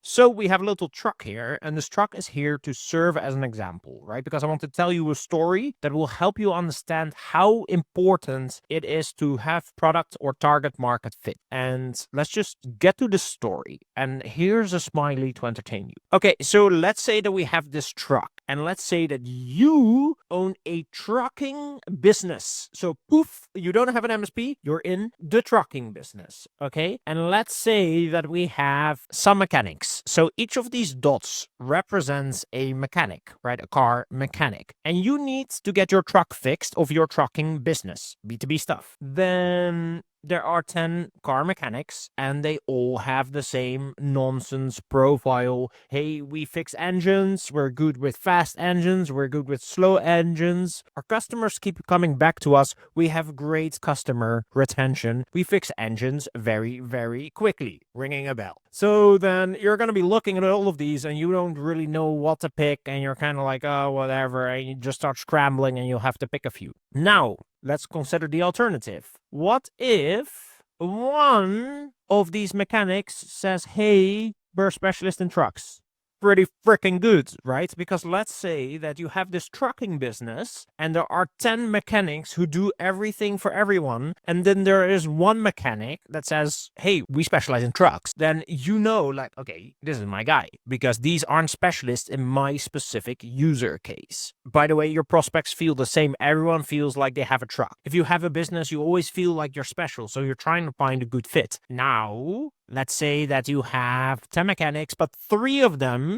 So we have a little truck here, and this truck is here to serve as an example, right? Because I want to tell you a story that will help you understand how important it is to have product or target market fit. And let's just get to the story. And here's a smiley to entertain you. Okay, so let's say that we have this truck, and let's say that you own a trucking business. So poof, you don't have an MSP, you're in the trucking business, okay? And let's say that we have some mechanics. So each of these dots represents a mechanic, right? A car mechanic. And you need to get your truck fixed of your trucking business, B2B stuff. Then there are 10 car mechanics and they all have the same nonsense profile. Hey, we fix engines. We're good with fast engines. We're good with slow engines. Our customers keep coming back to us. We have great customer retention. We fix engines very, very quickly. Ringing a bell. So then you're going to be looking at all of these and you don't really know what to pick. And you're kind of like, oh, whatever. And you just start scrambling and you'll have to pick a few. Now, let's consider the alternative. What if one of these mechanics says, hey, we're a specialist in trucks? Pretty freaking good, right? Because let's say that you have this trucking business and there are 10 mechanics who do everything for everyone. And then there is one mechanic that says, hey, we specialize in trucks. Then you know, like, okay, this is my guy because these aren't specialists in my specific user case. By the way, your prospects feel the same. Everyone feels like they have a truck. If you have a business, you always feel like you're special. So you're trying to find a good fit. Now, let's say that you have 10 mechanics, but 3 of them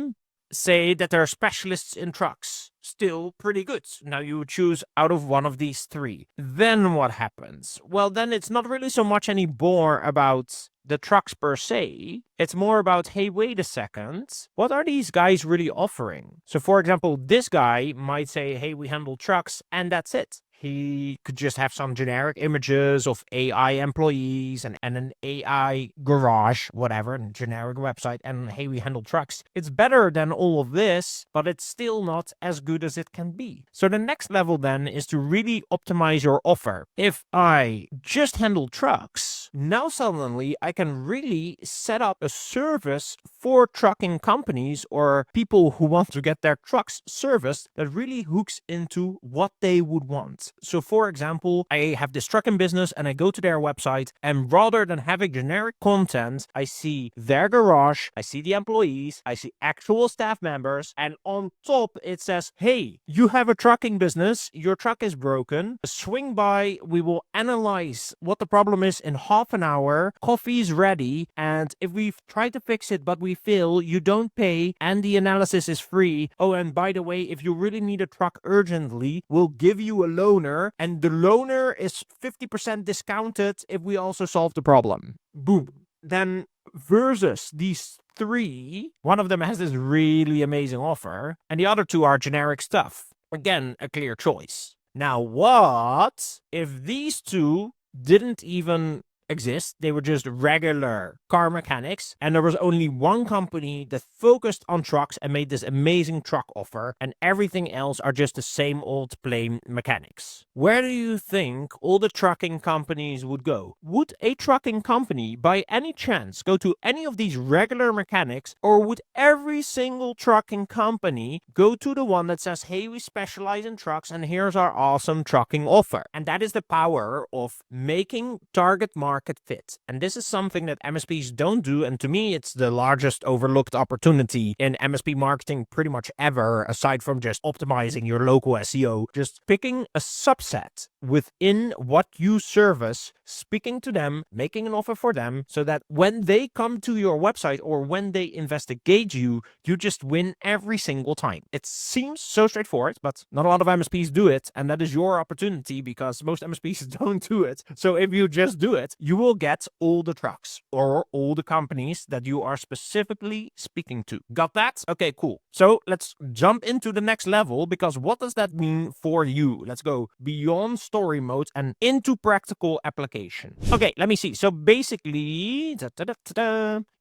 say that they're specialists in trucks. Still pretty good. Now you choose out of one of these 3. Then what happens? Well, then it's not really so much anymore about the trucks per se. It's more about, hey, wait a second. What are these guys really offering? So for example, this guy might say, hey, we handle trucks and that's it. He could just have some generic images of AI employees and an AI garage, whatever, a generic website, and hey, we handle trucks. It's better than all of this, but it's still not as good as it can be. So the next level then is to really optimize your offer. If I just handle trucks, now suddenly I can really set up a service for trucking companies or people who want to get their trucks serviced that really hooks into what they would want. So for example, I have this trucking business and I go to their website and rather than having generic content, I see their garage, I see the employees, I see actual staff members, and on top it says, hey, you have a trucking business, your truck is broken, swing by, we will analyze what the problem is in half an hour, coffee's ready, and if we've tried to fix it but we fail, you don't pay and the analysis is free. Oh, and by the way, if you really need a truck urgently, we'll give you a loaner, and the loaner is 50% discounted if we also solve the problem. Boom. Then versus these 3, one of them has this really amazing offer, and the other 2 are generic stuff. Again, a clear choice. Now, what if these 2 didn't even exist? They were just regular car mechanics, and there was only one company that focused on trucks and made this amazing truck offer, and everything else are just the same old plain mechanics. Where do you think all the trucking companies would go? Would a trucking company by any chance go to any of these regular mechanics, or would every single trucking company go to the one that says, hey, we specialize in trucks and here's our awesome trucking offer? And that is the power of making target market fit. And this is something that MSPs don't do. And to me, it's the largest overlooked opportunity in MSP marketing pretty much ever, aside from just optimizing your local SEO, just picking a subset within what you service, speaking to them, making an offer for them so that when they come to your website or when they investigate you, you just win every single time. It seems so straightforward, but not a lot of MSPs do it. And that is your opportunity because most MSPs don't do it. So if you just do it, you will get all the trucks or all the companies that you are specifically speaking to. Got that? Okay, cool. So let's jump into the next level because what does that mean for you? Let's go beyond story mode and into practical application. Okay, let me see. So basically,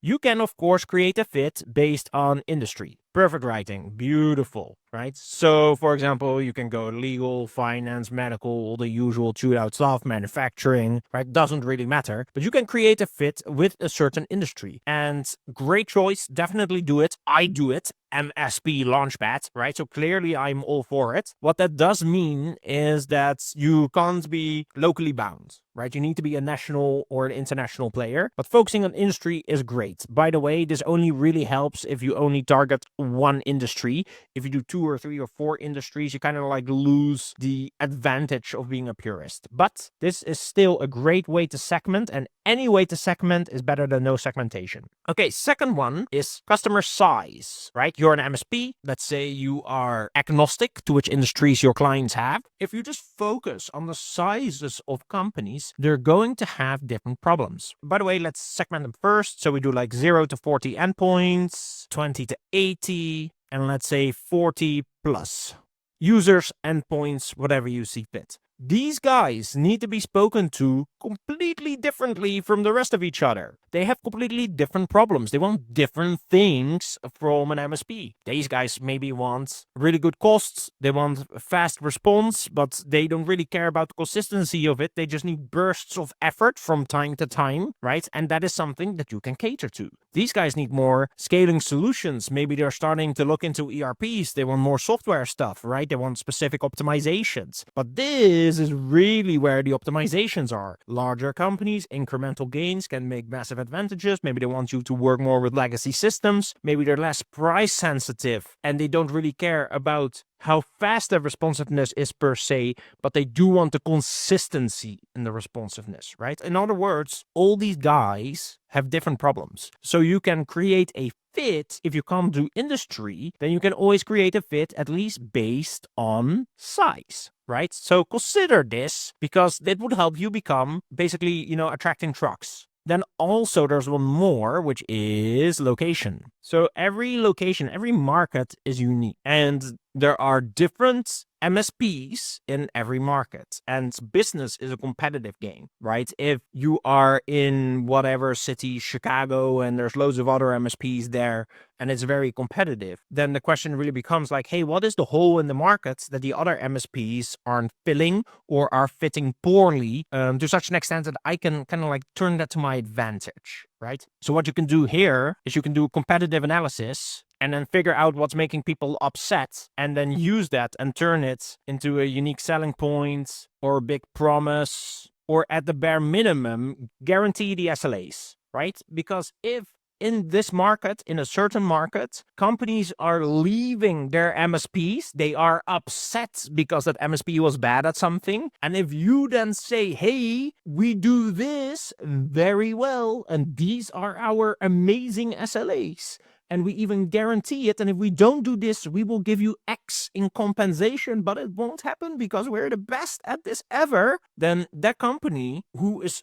you can of course create a fit based on industry. Perfect writing. Beautiful, right? So, for example, you can go legal, finance, medical, all the usual chewed out stuff, manufacturing, right? Doesn't really matter. But you can create a fit with a certain industry. And great choice. Definitely do it. I do it. MSP Launchpad, right? So clearly I'm all for it. What that does mean is that you can't be locally bound, right? You need to be a national or an international player, but focusing on industry is great. By the way, this only really helps if you only target one industry. If you do 2 or 3 or 4 industries, you kind of like lose the advantage of being a purist. But this is still a great way to segment, and any way to segment is better than no segmentation. Okay, second one is customer size, right? You're an MSP. Let's say you are agnostic to which industries your clients have. If you just focus on the sizes of companies, they're going to have different problems. By the way, let's segment them first. So we do like 0 to 40 endpoints, 20 to 80, and let's say 40 plus. Users, endpoints, whatever you see fit. These guys need to be spoken to completely differently from the rest of each other. They have completely different problems. They want different things from an MSP. These guys maybe want really good costs. They want fast response, but they don't really care about the consistency of it. They just need bursts of effort from time to time, right? And that is something that you can cater to. These guys need more scaling solutions. Maybe they're starting to look into ERPs. They want more software stuff, right? They want specific optimizations. But this is really where the optimizations are. Larger companies, incremental gains can make massive advantages. Maybe they want you to work more with legacy systems. Maybe they're less price sensitive and they don't really care about how fast their responsiveness is per se, but they do want the consistency in the responsiveness, right? In other words, all these guys have different problems. So you can create a fit. If you can't do industry, then you can always create a fit at least based on size, right? So consider this because it would help you become basically, attracting trucks. Then also there's one more, which is location. So every location, every market is unique. And there are different MSPs in every market. And business is a competitive game, right? If you are in whatever city, Chicago, and there's loads of other MSPs there, and it's very competitive, then the question really becomes like, hey, what is the hole in the market that the other MSPs aren't filling or are fitting poorly to such an extent that I can kind of like turn that to my advantage, right? So what you can do here is you can do competitive analysis and then figure out what's making people upset and then use that and turn it into a unique selling point or a big promise, or at the bare minimum, guarantee the SLAs, right? Because if in this market, in a certain market, companies are leaving their MSPs. They are upset because that MSP was bad at something. And if you then say, hey, we do this very well, and these are our amazing SLAs, and we even guarantee it, and if we don't do this, we will give you X in compensation, but it won't happen because we're the best at this ever, then that company who is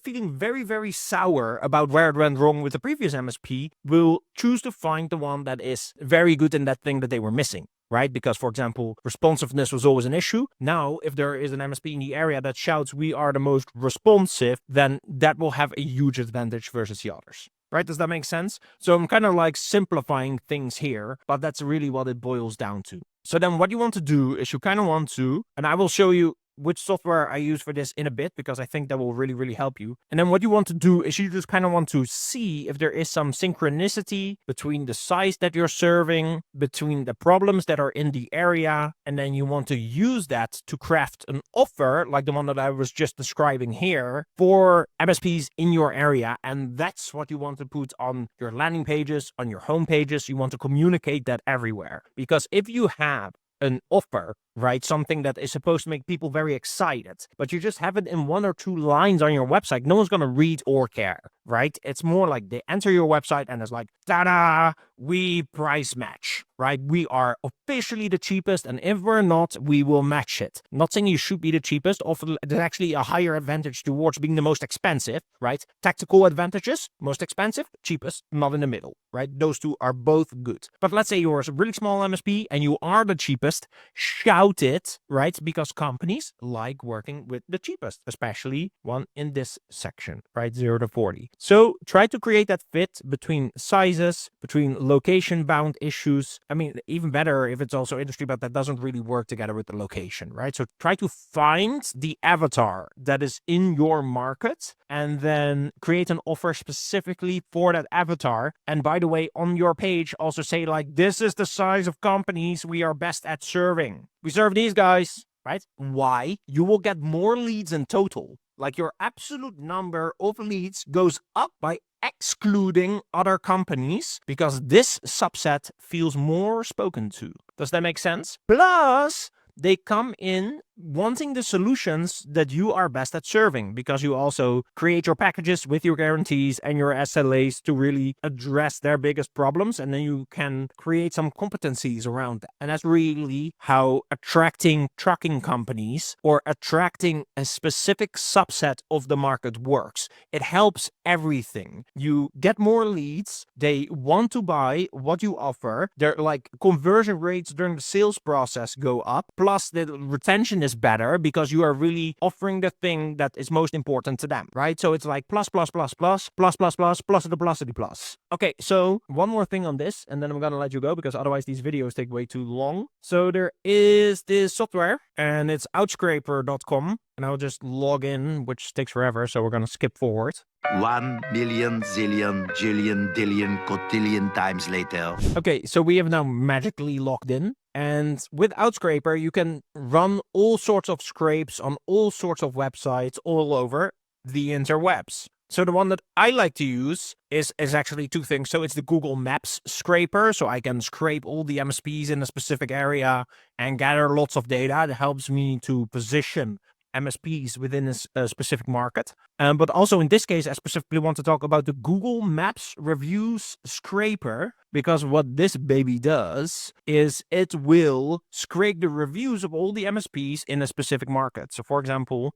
feeling very, very sour about where it went wrong with the previous MSP will choose to find the one that is very good in that thing that they were missing. Right? Because, for example, responsiveness was always an issue. Now, if there is an MSP in the area that shouts, we are the most responsive, then that will have a huge advantage versus the others. Right? Does that make sense? So I'm kind of like simplifying things here, but that's really what it boils down to. So then what you want to do is you kind of want to, and I will show you which software I use for this in a bit, because I think that will really, really help you. And then what you want to do is you just kind of want to see if there is some synchronicity between the size that you're serving, between the problems that are in the area, and then you want to use that to craft an offer like the one that I was just describing here for MSPs in your area. And that's what you want to put on your landing pages, on your home pages. You want to communicate that everywhere, because if you have an offer, right? Something that is supposed to make people very excited, but you just have it in 1 or 2 lines on your website, no one's going to read or care, right? It's more like they enter your website and it's like, ta-da, we price match, right? We are officially the cheapest, and if we're not, we will match it. Not saying you should be the cheapest. Often there's actually a higher advantage towards being the most expensive, right? Tactical advantages, most expensive, cheapest, not in the middle, right? Those two are both good. But let's say you're a really small MSP and you are the cheapest, shout without it, right? Because companies like working with the cheapest, especially one in this section, right? 0 to 40. So try to create that fit between sizes, between location bound issues. I mean, even better if it's also industry, but that doesn't really work together with the location, right? So try to find the avatar that is in your market and then create an offer specifically for that avatar. And by the way, on your page, also say like, this is the size of companies we are best at serving. We serve these guys, right? Why? You will get more leads in total. Like your absolute number of leads goes up by excluding other companies because this subset feels more spoken to. Does that make sense? Plus, they come in wanting the solutions that you are best at serving because you also create your packages with your guarantees and your SLAs to really address their biggest problems. And then you can create some competencies around that. And that's really how attracting trucking companies or attracting a specific subset of the market works. It helps everything. You get more leads. They want to buy what you offer. Their like conversion rates during the sales process go up. Plus the retention is better because you are really offering the thing that is most important to them, right? So it's like plus, plus, plus, plus, plus, plus, plus, plus the plus of the plus. Okay, so one more thing on this, and then I'm gonna let you go because otherwise these videos take way too long. So there is this software, and it's outscraper.com, and I'll just log in, which takes forever, so we're gonna skip forward. 1 million, zillion, jillion, dillion, cotillion times later. Okay, so we have now magically logged in. And with Outscraper, you can run all sorts of scrapes on all sorts of websites all over the interwebs. So the one that I like to use is actually two things. So it's the Google Maps scraper. So I can scrape all the MSPs in a specific area and gather lots of data. That helps me to position MSPs within a specific market. But also in this case, I specifically want to talk about the Google Maps reviews scraper, because what this baby does is it will scrape the reviews of all the MSPs in a specific market. So for example,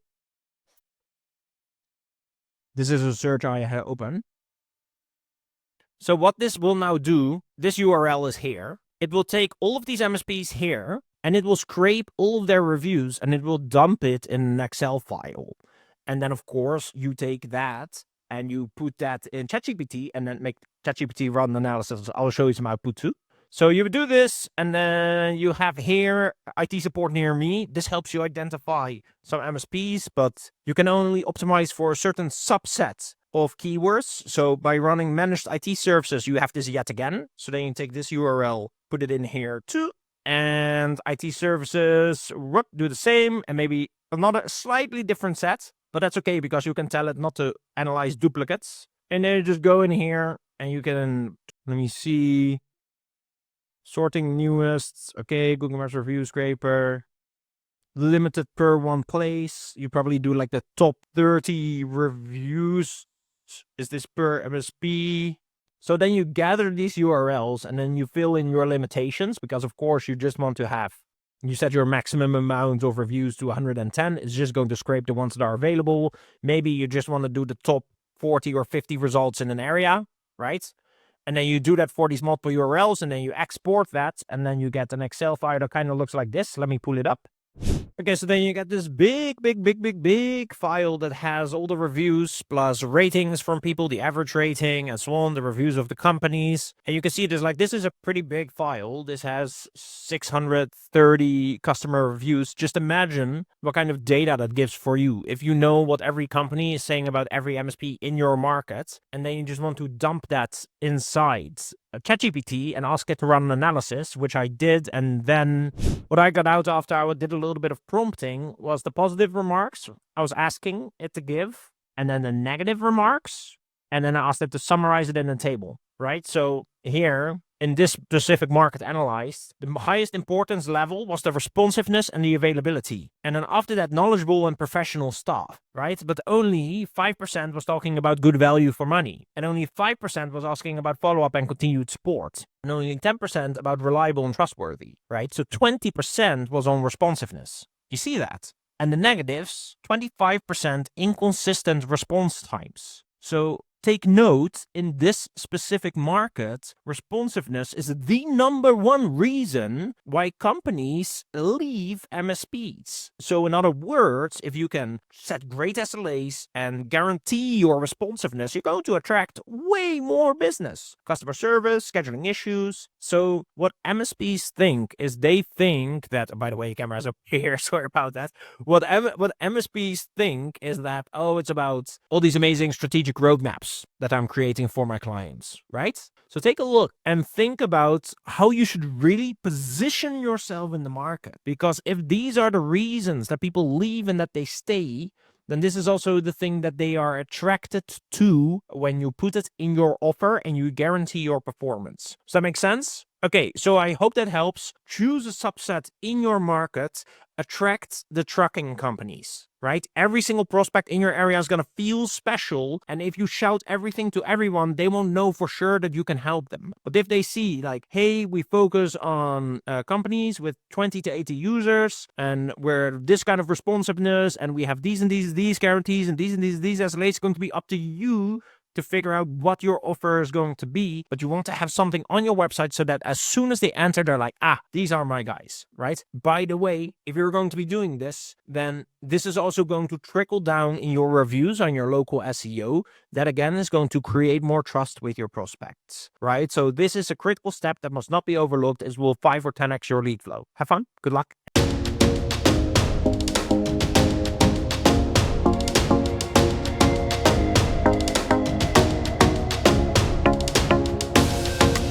this is a search I have open. So what this will now do, this URL is here. It will take all of these MSPs here, and it will scrape all of their reviews and it will dump it in an Excel file. And then, of course, you take that and you put that in ChatGPT and then make ChatGPT run analysis. I'll show you some output too. So you would do this, and then you have here IT support near me. This helps you identify some MSPs, but you can only optimize for a certain subset of keywords. So by running managed IT services, you have this yet again. So then you take this URL, put it in here too. And IT services, do the same, and maybe another slightly different set, but that's okay because you can tell it not to analyze duplicates. And then you just go in here and you can, let me see, sorting newest, okay, Google Maps review scraper, limited per one place. You probably do like the top 30 reviews. Is this per MSP? So then you gather these URLs and then you fill in your limitations because, of course, you just want to have, you set your maximum amount of reviews to 110. It's just going to scrape the ones that are available. Maybe you just want to do the top 40 or 50 results in an area, right? And then you do that for these multiple URLs and then you export that and then you get an Excel file that kind of looks like this. Let me pull it up. Okay, so then you get this big file that has all the reviews plus ratings from people, the average rating and so on, the reviews of the companies. And you can see this, like, this is a pretty big file. This has 630 customer reviews. Just imagine what kind of data that gives for you. If you know what every company is saying about every MSP in your market, and then you just want to dump that inside ChatGPT and ask it to run an analysis, which I did. And then what I got out after I did a little bit of prompting was the positive remarks I was asking it to give, and then the negative remarks, and then I asked it to summarize it in a table, right? So here in this specific market analyzed, the highest importance level was the responsiveness and the availability. And then after that, knowledgeable and professional staff, right? But only 5% was talking about good value for money. And only 5% was asking about follow-up and continued support. And only 10% about reliable and trustworthy, right? So 20% was on responsiveness. You see that? And the negatives, 25% inconsistent response times. So take note, in this specific market, responsiveness is the number one reason why companies leave MSPs. So in other words, if you can set great SLAs and guarantee your responsiveness, you're going to attract way more business, customer service, scheduling issues. So what MSPs think is they think that, by the way, camera's up here, sorry about that. What MSPs think is that, oh, it's about all these amazing strategic roadmaps that I'm creating for my clients, right? So take a look and think about how you should really position yourself in the market. Because if these are the reasons that people leave and that they stay, then this is also the thing that they are attracted to when you put it in your offer and you guarantee your performance. Does that make sense? Okay, so I hope that helps. Choose a subset in your market, attract the trucking companies, right? Every single prospect in your area is going to feel special. And if you shout everything to everyone, they won't know for sure that you can help them. But if they see like, hey, we focus on companies with 20 to 80 users and we're this kind of responsiveness and we have these and these guarantees and these SLAs, it's going to be up to you to figure out what your offer is going to be, but you want to have something on your website so that as soon as they enter, they're like, these are my guys, right? By the way, if you're going to be doing this, then this is also going to trickle down in your reviews on your local SEO. That again is going to create more trust with your prospects, right? So this is a critical step that must not be overlooked. It will 5 or 10x your lead flow. Have fun. Good luck.